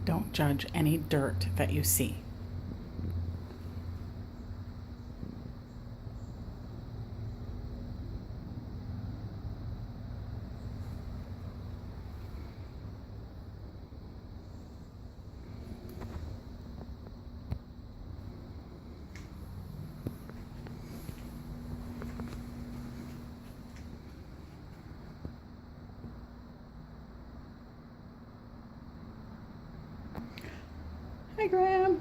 Don't judge any dirt that you see. Hi, Graham.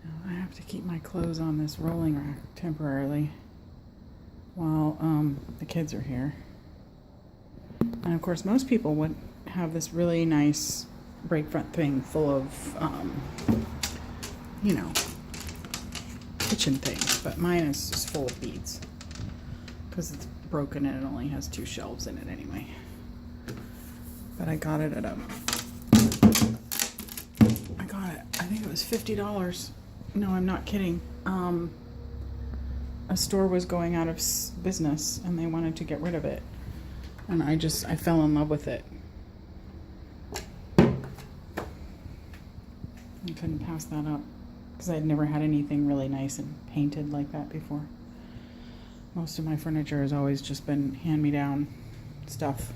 Now I have to keep my clothes on this rolling rack temporarily while the kids are here. And of course, most people would have this really nice break front thing full of, you know, kitchen things, but mine is just full of beads because it's broken and it only has 2 shelves in it anyway. But I got it at I think it was $50. No, I'm not kidding. A store was going out of business and they wanted to get rid of it, and I fell in love with it. I couldn't pass that up because I'd never had anything really nice and painted like that before. Most of my furniture has always just been hand-me-down stuff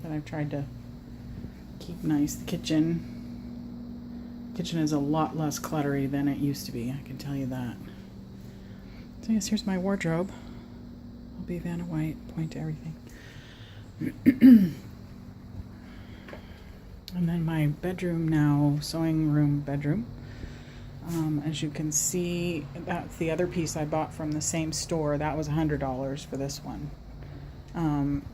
that I've tried to keep nice. The kitchen is a lot less cluttery than it used to be, I can tell you that. So yes, here's my wardrobe. I'll be Vanna White, point to everything. And then my bedroom now, sewing room bedroom. As you can see, that's the other piece I bought from the same store. That was $100 for this one.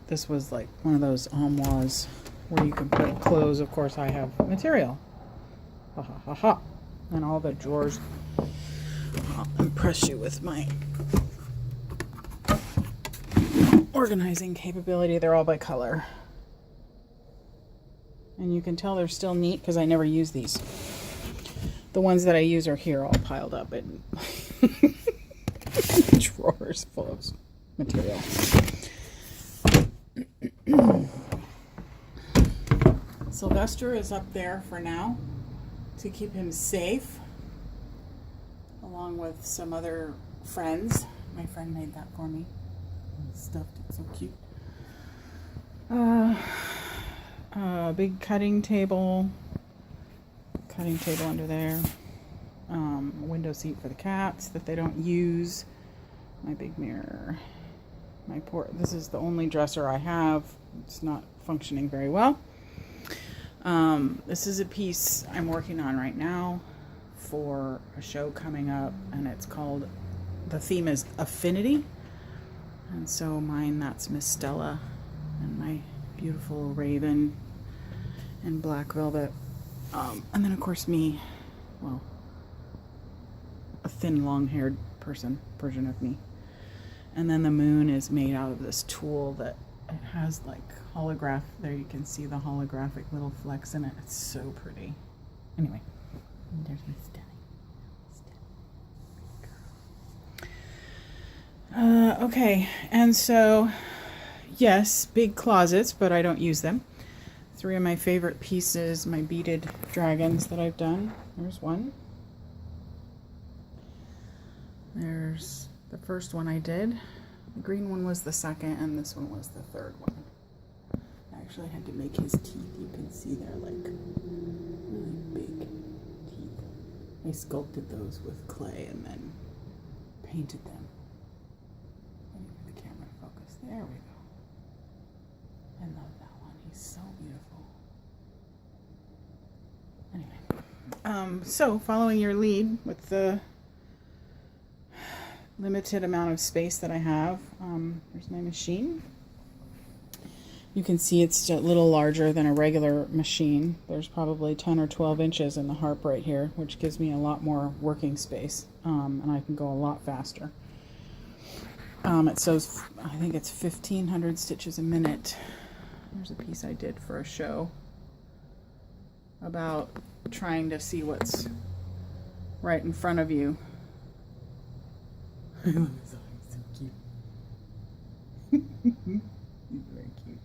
This was like one of those armoires where you can put clothes. Of course, I have material. Ha ha ha ha. And all the drawers. I'll impress you with my organizing capability. They're all by color. And you can tell they're still neat because I never use these. The ones that I use are here all piled up in drawers full of material. Sylvester is up there for now to keep him safe, along with some other friends. My friend made that for me. Stuffed it, so cute. Big cutting table under there. Window seat for the cats that they don't use. My big mirror. This is the only dresser I have. It's not functioning very well. This is a piece I'm working on right now for a show coming up, and it's called, the theme is Affinity. And so that's Miss Stella and my beautiful raven in black velvet. And then of course me, well, a thin long-haired version of me. And then the moon is made out of this tulle that it has like holograph. There you can see the holographic little flecks in it. It's so pretty. Anyway, there's Miss Stella. Okay, and so yes, big closets, but I don't use them. 3 of my favorite pieces, my beaded dragons that I've done. There's one. There's the first one I did. The green one was the second, and this one was the third one. I actually had to make his teeth. You can see they're like really big teeth. I sculpted those with clay and then painted them. Let me get the camera focus. There we go. I love that one. He's so beautiful. Anyway, so following your lead with the limited amount of space that I have, there's my machine. You can see it's a little larger than a regular machine. There's probably 10 or 12 inches in the harp right here, which gives me a lot more working space, and I can go a lot faster. It sews, I think it's 1,500 stitches a minute. There's a piece I did for a show about trying to see what's right in front of you. He's so cute. He's very cute.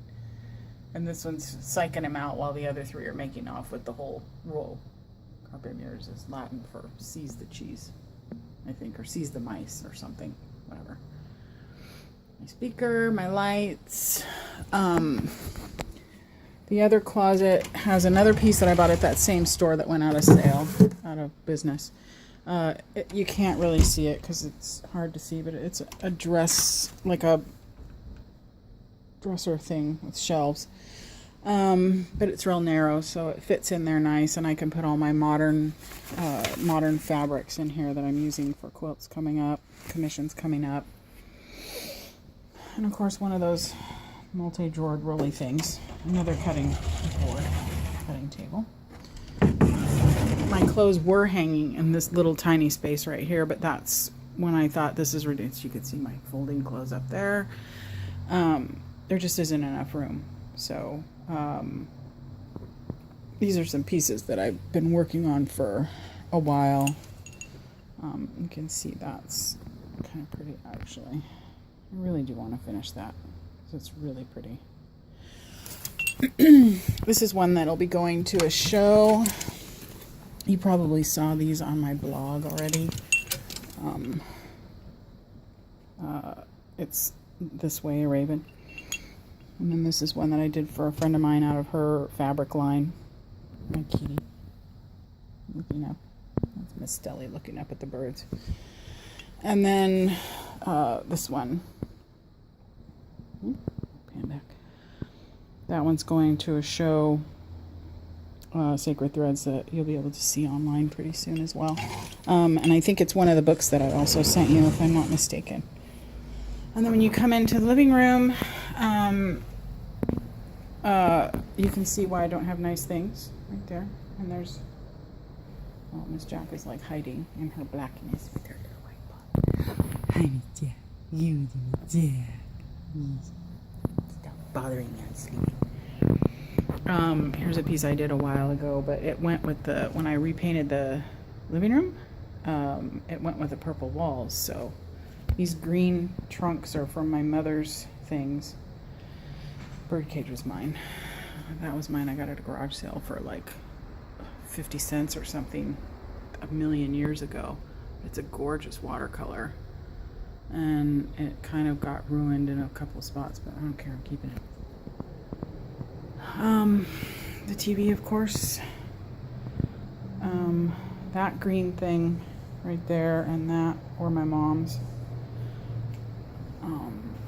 And this one's psyching him out while the other three are making off with the whole roll. Carpe mirrors is Latin for seize the cheese, I think, or seize the mice or something, whatever. My speaker, my lights. The other closet has another piece that I bought at that same store that went out of sale, out of business. You can't really see it because it's hard to see, but it's a dress, like a dresser thing with shelves. But it's real narrow, so it fits in there nice, and I can put all my modern fabrics in here that I'm using for quilts coming up, commissions coming up. And of course, one of those multi-drawered rolly things, another cutting table. My clothes were hanging in this little tiny space right here, but that's when I thought this is ridiculous. You could see my folding clothes up there. There just isn't enough room. So these are some pieces that I've been working on for a while. You can see that's kind of pretty, actually. I really do want to finish that. It's really pretty. This is one that'll be going to a show. You probably saw these on my blog already. It's This Way, a Raven. And then this is one that I did for a friend of mine out of her fabric line. My kitty looking up. That's Miss Stelly looking up at the birds. And then this one. Pan back. That one's going to a show, Sacred Threads, that you'll be able to see online pretty soon as well. And I think it's one of the books that I also sent you, if I'm not mistaken. And then when you come into the living room, you can see why I don't have nice things right there. And there's, oh, Miss Jack is like hiding in her blackness with her little white paw. Hi, Miss Jack. You, Miss Jack. Stop bothering me, I'm sleeping. Here's a piece I did a while ago, but it went with when I repainted the living room, it went with the purple walls. So these green trunks are from my mother's things. Birdcage was mine. That was mine. I got it at a garage sale for like 50 cents or something a million years ago. It's a gorgeous watercolor. And it kind of got ruined in a couple of spots, but I don't care. I'm keeping it. The TV, of course. That green thing right there and that were my mom's.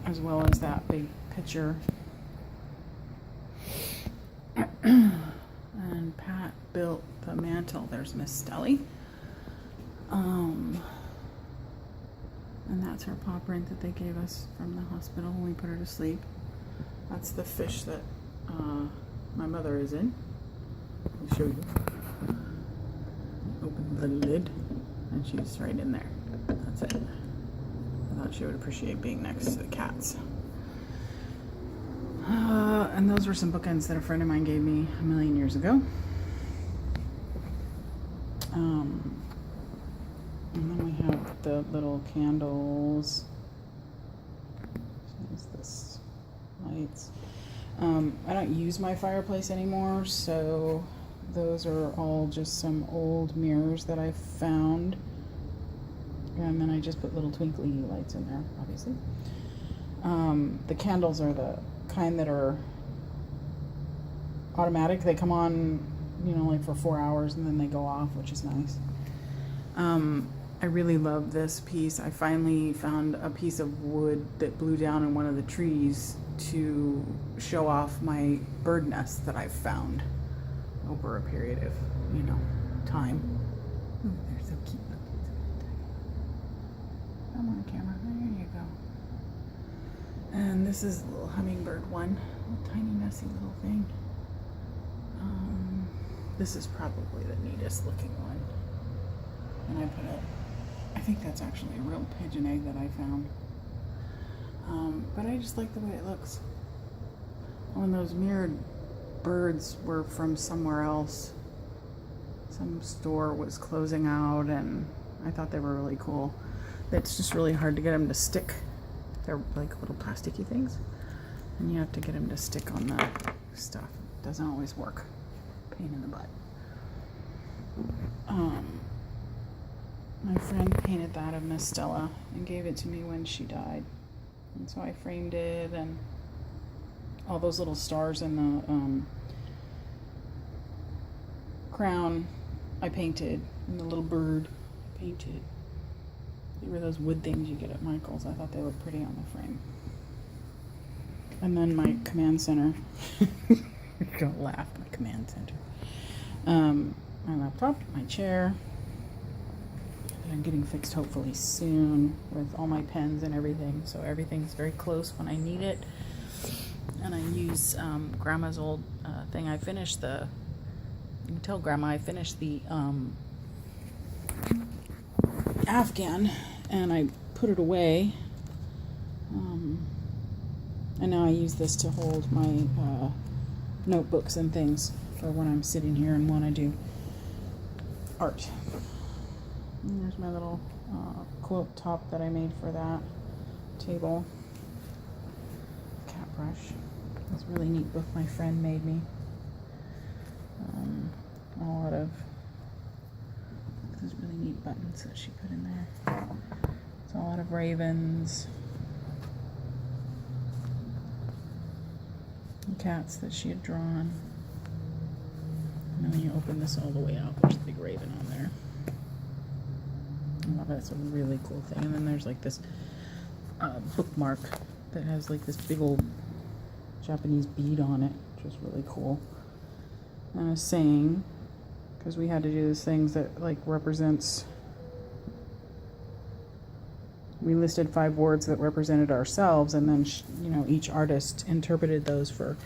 As well as that big picture. And Pat built the mantle. There's Miss Stelly. And that's her paw print that they gave us from the hospital when we put her to sleep. That's the fish that my mother is in. I'll show you. Open the lid, and she's right in there. That's it. I thought she would appreciate being next to the cats. And those were some bookends that a friend of mine gave me a million years ago. And then we have the little candles. What is this? Lights. I don't use my fireplace anymore, so those are all just some old mirrors that I found. And then I just put little twinkly lights in there, obviously. The candles are the kind that are automatic. They come on, like for 4 hours and then they go off, which is nice. I really love this piece. I finally found a piece of wood that blew down in one of the trees to show off my bird nest that I've found over a period of, time. Oh, they're so cute. Come on, camera. There you go. And this is a little hummingbird one. A little tiny, messy little thing. This is probably the neatest looking one. And I think that's actually a real pigeon egg that I found. But I just like the way it looks. When those mirrored birds were from somewhere else. So some store was closing out, and I thought they were really cool. It's just really hard to get them to stick. They're like little plasticky things, and you have to get them to stick on the stuff. It doesn't always work. Pain in the butt. My friend painted that of Miss Stella and gave it to me when she died, and so I framed it, and all those little stars in the crown I painted, and the little bird I painted. They were those wood things you get at Michael's. I thought they looked pretty on the frame. And then my command center. Don't laugh, my command center. My laptop, my chair. That I'm getting fixed hopefully soon with all my pens and everything. So everything's very close when I need it. And I use Grandma's old thing. I finished the, you can tell Grandma I finished the Afghan, and I put it away. And now I use this to hold my notebooks and things for when I'm sitting here and want to do art. And there's my little quilt top that I made for that table. Cat brush. This really neat book my friend made me. A lot of these really neat buttons that she put in there. It's a lot of ravens and cats that she had drawn. And then when you open this all the way out, there's a big raven on there. I love it. It's a really cool thing. And then there's like this bookmark that has like this big old Japanese bead on it, which is really cool. And a saying, because we had to do these things that like represents, we listed 5 words that represented ourselves, and then each artist interpreted those for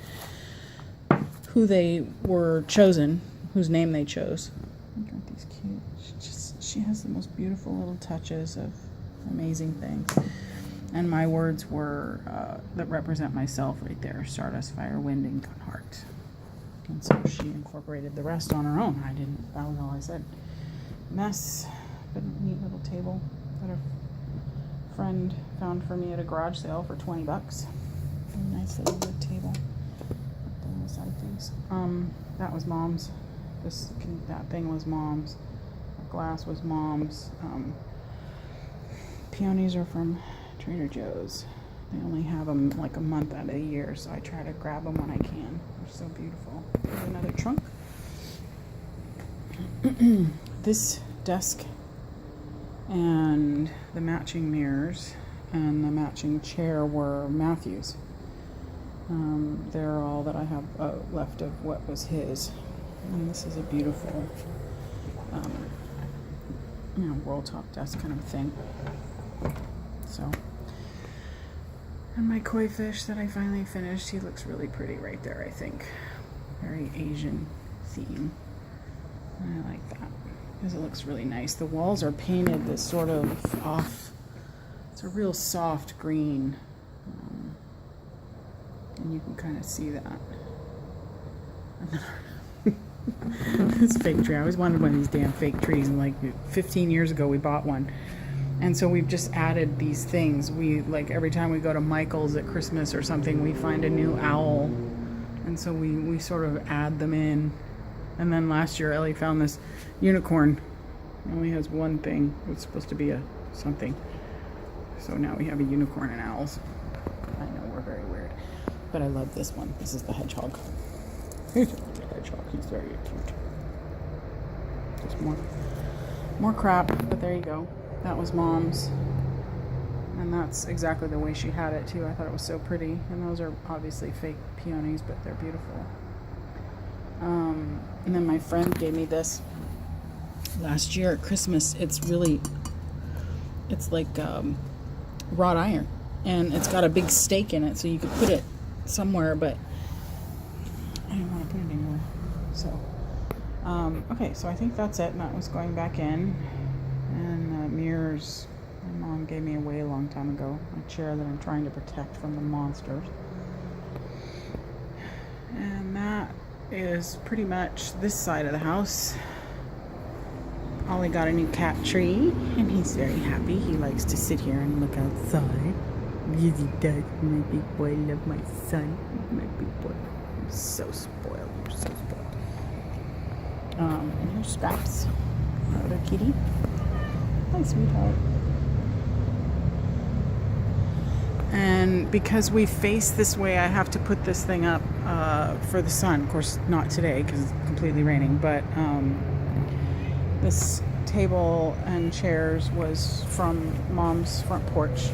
who they were chosen, whose name they chose. Look at these cute. She has the most beautiful little touches of amazing things. And my words were that represent myself right there: Stardust, Fire, Wind, and Heart. And so she incorporated the rest on her own. That was all I said. Mess, but a neat little table that a friend found for me at a garage sale for $20. Very nice little wood table. On the side things. That was Mom's. That thing was Mom's. That glass was Mom's. Peonies are from Trader Joe's. They only have them like a month out of the year, so I try to grab them when I can. They're so beautiful. There's another trunk. This desk and the matching mirrors and the matching chair were Matthew's. They're all that I have left of what was his. And this is a beautiful roll top desk kind of thing. So, and my koi fish that I finally finished, he looks really pretty right there, I think. Very Asian theme. And I like that because it looks really nice. The walls are painted this sort of off, it's a real soft green. And you can kind of see that. This fake tree. I always wanted one of these damn fake trees, and like 15 years ago we bought one. And so we've just added these things. We, like, every time we go to Michael's at Christmas or something, we find a new owl. And so we sort of add them in. And then last year Ellie found this unicorn. It only has one thing. It's supposed to be a something. So now we have a unicorn and owls. I know, we're very weird. But I love this one. This is the hedgehog. He's a hedgehog. He's very cute. Just more crap, but there you go. That was Mom's. And that's exactly the way she had it too. I thought it was so pretty. And those are obviously fake peonies, but they're beautiful. And then my friend gave me this last year at Christmas. It's like wrought iron. And it's got a big stake in it, so you could put it somewhere, but I didn't want to put it anywhere. So, okay, so I think that's it. And that was going back in. And mirrors, my mom gave me away a long time ago. A chair that I'm trying to protect from the monsters. And that is pretty much this side of the house. Ollie got a new cat tree, and he's very happy. He likes to sit here and look outside. Yes, he does. My big boy, love my son. My big boy. I'm so spoiled. You're so spoiled. And here's Scraps, our other kitty. Hi, sweetheart. And because we face this way, I have to put this thing up for the sun. Of course, not today because it's completely raining, but this table and chairs was from Mom's front porch.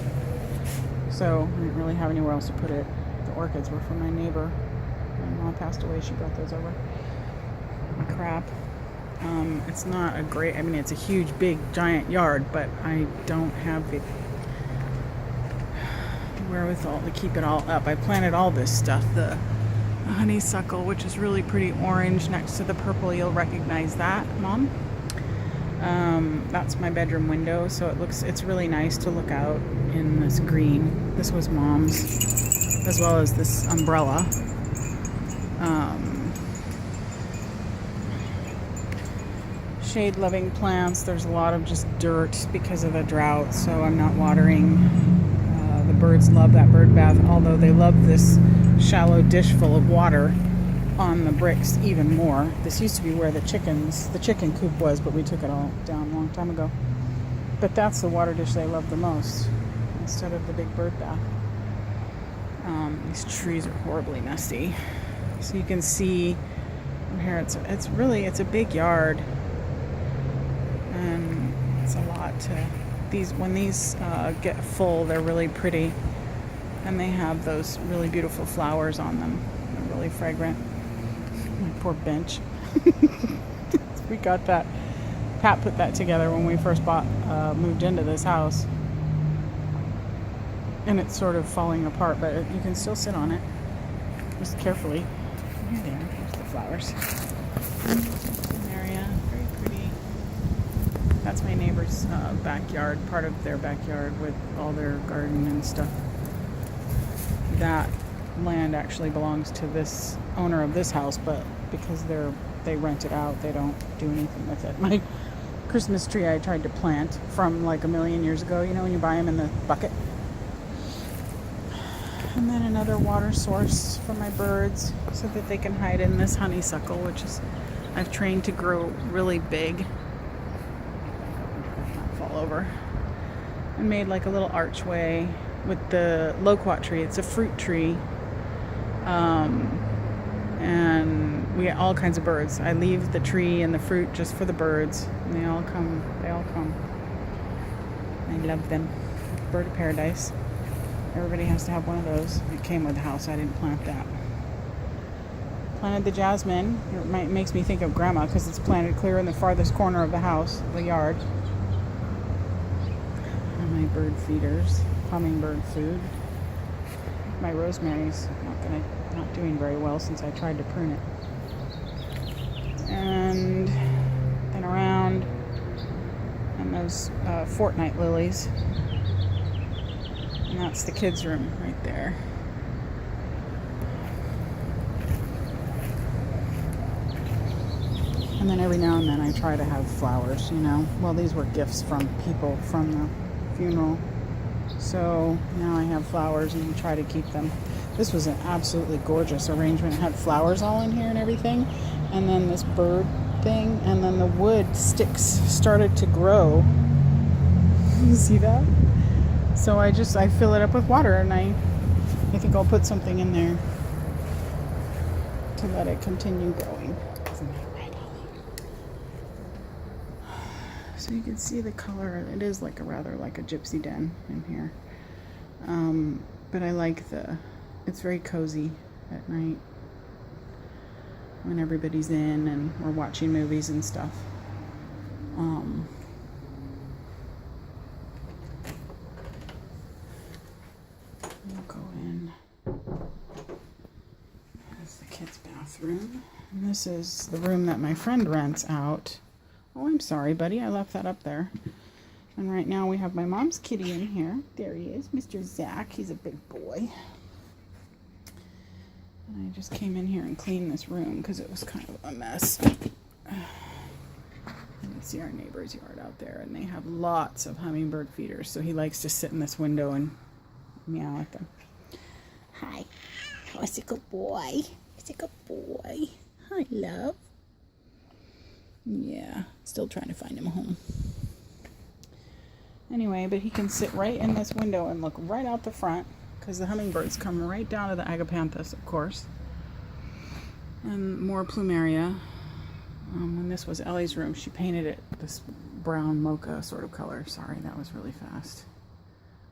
So I didn't really have anywhere else to put it. The orchids were from my neighbor. My mom passed away, she brought those over. Crap. It's not a great, I mean, it's a huge, big, giant yard, but I don't have the wherewithal to keep it all up. I planted all this stuff. The honeysuckle, which is really pretty orange next to the purple. You'll recognize that, Mom. That's my bedroom window, so it's really nice to look out in this green. This was Mom's, as well as this umbrella. Shade-loving plants. There's a lot of just dirt because of the drought, so I'm not watering. The birds love that bird bath, although they love this shallow dish full of water on the bricks even more. This used to be where the chicken coop was, but we took it all down a long time ago. But that's the water dish they love the most, instead of the big bird bath. These trees are horribly messy. So you can see here, it's a big yard. And it's a lot to, when these get full, they're really pretty. And they have those really beautiful flowers on them. They're really fragrant. My poor bench. We got that. Pat put that together when we first moved into this house. And it's sort of falling apart, but you can still sit on it. Just carefully. There's the flowers. Area, very pretty. That's my neighbor's backyard, part of their backyard with all their garden and stuff. That land actually belongs to this owner of this house, but because they rent it out, they don't do anything with it. My Christmas tree I tried to plant from like a million years ago, you know, when you buy them in the bucket. And then another water source for my birds so that they can hide in this honeysuckle, which is I've trained to grow really big. Not fall over. And made like a little archway with the loquat tree. It's a fruit tree. And we get all kinds of birds. I leave the tree and the fruit just for the birds. And they all come. I love them. Bird of paradise. Everybody has to have one of those. It came with the house. I didn't plant that. Planted the jasmine. It makes me think of Grandma because it's planted clear in the farthest corner of the house, the yard. And my bird feeders, hummingbird food. My rosemary's not doing very well since I tried to prune it. And then around, and those fortnight lilies. And that's the kids' room right there. And then every now and then I try to have flowers, you know. Well, these were gifts from people from the funeral. So now I have flowers and try to keep them. This was an absolutely gorgeous arrangement. It had flowers all in here and everything. And then this bird thing. And then the wood sticks started to grow. You see that? So I fill it up with water, and I think I'll put something in there to let it continue growing. Isn't that right, Ollie? So you can see the color. It is like a gypsy den in here. But I like it's very cozy at night when everybody's in and we're watching movies and stuff. We'll go in. That's the kids' bathroom. And this is the room that my friend rents out. Oh, I'm sorry, buddy. I left that up there. And right now we have my mom's kitty in here. There he is, Mr. Zach. He's a big boy. And I just came in here and cleaned this room because it was kind of a mess. see our neighbor's yard out there, and they have lots of hummingbird feeders, so he likes to sit in this window and meow at them. Hi. Oh, it's a good boy. It's a good boy. Hi, love. Yeah, still trying to find him a home. Anyway, but he can sit right in this window and look right out the front, because the hummingbirds come right down to the agapanthus, of course. And more plumeria. When this was Ellie's room, she painted it this brown mocha sort of color. Sorry, that was really fast.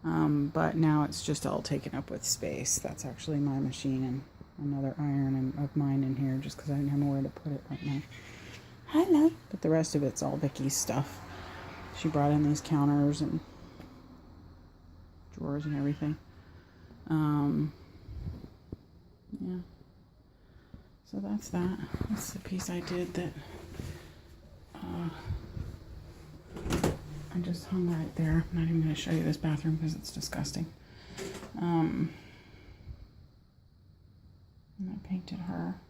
But now it's just all taken up with space. That's actually my machine and another iron of mine in here, just because I didn't have nowhere to put it right now. Hello. But the rest of it's all Vicky's stuff. She brought in these counters and drawers and everything. Yeah. So that's that. That's the piece I did that I just hung right there. I'm not even going to show you this bathroom because it's disgusting. And I painted her.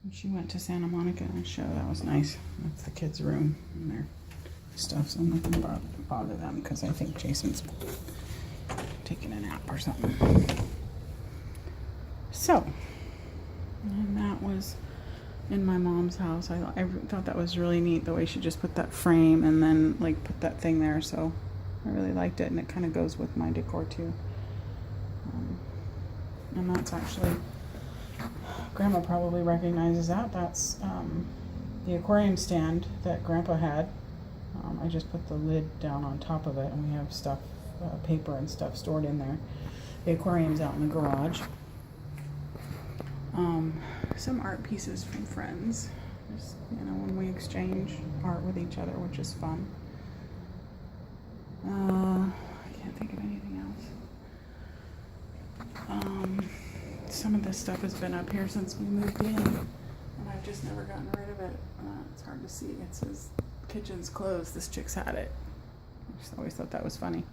And she went to Santa Monica on a show. That was nice. That's the kids' room and their stuff. So I'm not going to bother them because I think Jason's taking a nap or something. So, and that was in my mom's house. I thought that was really neat, the way she just put that frame and then like put that thing there. So I really liked it, and it kind of goes with my decor too. And that's actually, Grandma probably recognizes that. That's the aquarium stand that Grandpa had. I just put the lid down on top of it, and we have stuff, paper and stuff stored in there. The aquarium's out in the garage. Some art pieces from friends, just, you know, when we exchange art with each other, which is fun. I can't think of anything else. Some of this stuff has been up here since we moved in, and I've just never gotten rid of it. It's hard to see. It says kitchen's closed. This chick's had it. I just always thought that was funny.